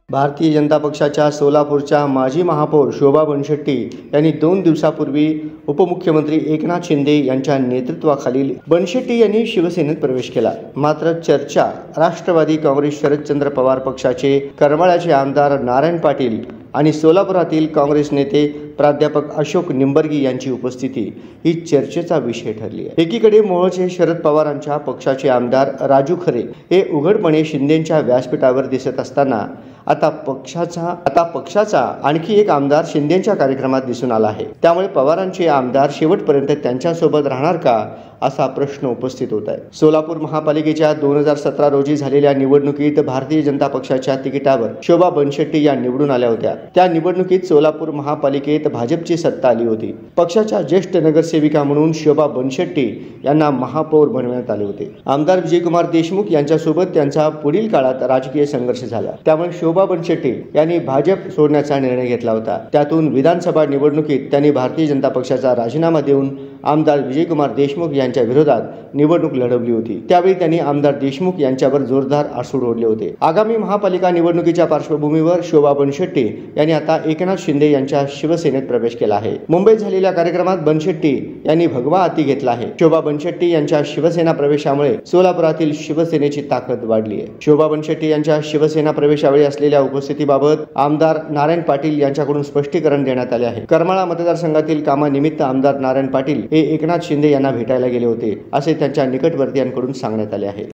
भारतीय जनता पक्षाच्या सोलापूरच्या माजी महापौर शोभा बनशेट्टी यांनी 2 दिवसापूर्वी उपमुख्यमंत्री एकनाथ शिंदे यांच्या नेतृत्वाखालील बनशेट्टी यांनी शिवसेनेत प्रवेश केला। मात्र चर्चा राष्ट्रवादी काँग्रेस शरदचंद्र पवार पक्षाचे करमाळ्याचे आमदार नारायण पाटील आणि सोलापुरातील काँग्रेस नेते प्राध्यापक अशोक निंबर्गी यांची उपस्थिती ही चर्चेचा विषय ठरली आहे। एकीकडे मूळचे शरद पवारांच्या पक्षाचे आमदार राजू खरे हे उघडपणे शिंदेंच्या व्यासपीठावर दिसत असताना आता पक्षाचा आणखी एक आमदार शिंदेंच्या कार्यक्रमात दिसून आला आहे। त्यामुळे पवारांचे आमदार शेवटपर्यंत त्यांच्यासोबत राहणार का असा प्रश्न उपस्थित होत आहे। सोलापूर महापालिकेच्या 2017 रोजी झालेल्या निवडणुकीत भारतीय जनता पक्षाच्या तिकिटावर शोभा बनशेट्टी या निवडून आल्या होत्या। त्या निवडणुकीत सोलापूर महापालिकेत भाजपची सत्ता आली होती। पक्षाच्या ज्येष्ठ नगरसेविका म्हणून शोभा बनशेट्टी यांना महापौर बनवण्यात आले होते। आमदार विजयकुमार देशमुख यांच्यासोबत त्यांचा पुढील काळात राजकीय संघर्ष झाला। त्यामुळे शोभा बनशेट्टी यांनी भाजप सोडण्याचा निर्णय घेतला होता। त्यातून विधानसभा निवडणुकीत त्यांनी भारतीय जनता पक्षाचा राजीनामा देऊन आमदार विजयकुमार देशमुख यांच्या विरोधात निवडणूक लढवली होती। त्यावेळी त्यांनी आमदार देशमुख यांच्यावर जोरदार आसूड ओढले होते। आगामी महापालिका निवडणुकीच्या पार्श्वभूमीवर शोभा बनशेट्टी यांनी आता एकनाथ शिंदे यांच्या शिवसेनेत प्रवेश केला आहे। मुंबईत झालेल्या कार्यक्रमात बनशेट्टी यांनी भगवा हाती घेतला आहे। शोभा बनशेट्टी यांच्या शिवसेना प्रवेशामुळे सोलापुरातील शिवसेनेची ताकद वाढली आहे। शोभा बनशेट्टी यांच्या शिवसेना प्रवेशावेळी असलेल्या उपस्थितीबाबत आमदार नारायण पाटील यांच्याकडून स्पष्टीकरण देण्यात आले आहे। करमाळा मतदारसंघातील कामानिमित्त आमदार नारायण पाटील हे एकनाथ शिंदे यांना भेटायला गेले होते असे त्यांच्या निकटवर्तीयांकडून सांगण्यात आले आहे।